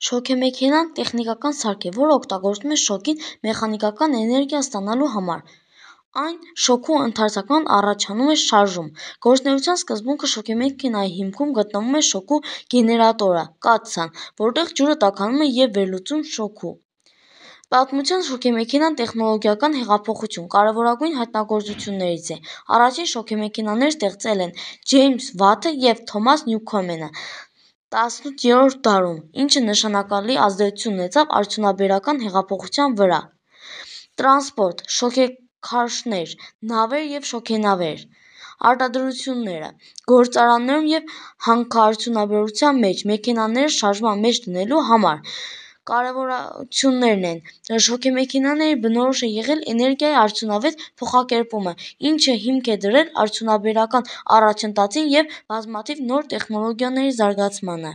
Շոգեմեքենան տեխնիկական սարք է, որը օգտագործվում է շոկին մեխանիկական էներգիա ստանալու համար։ Այն շոկու ընթացքում առաջանում է շարժում։ Գործունեության սկզբունքը շոգեմեքենայի հիմքում գտնվում է շոկու գեներատորը՝ կաթսան, որտեղ ջուրը տաքանում է և վերլուծում շոկու։ Պատմության շոգեմեքենան տեխնոլոգիական հեղափոխություն կարևորագույն հայտնագործություններից է։ Առաջին շոգեմեքենաները ստեղծել են Ջեյմս Վաթը և Թոմաս Նյուքոմենը 18-րդ դարում, ինչը նշանակալի ազդեցություն ունեցավ արդյունաբերական հեղափոխության վրա։ Տրանսպորտ, շոգեքարշներ, նավեր և շոգենավեր։ Արտադրությունները՝ գործարաններում և հանքարդյունաբերության մեջ մեքենաները շարժման մեջ դնելու համար։ Կարևորություններն են. շոգեմեքենաների բնորոշ է եղել էներգիայի արդյունավետ փոխակերպումը, ինչը հիմք է դրել արդյունաբերական առաջընթացին և բազմաթիվ նոր տեխնոլոգիաների զարգացմանը։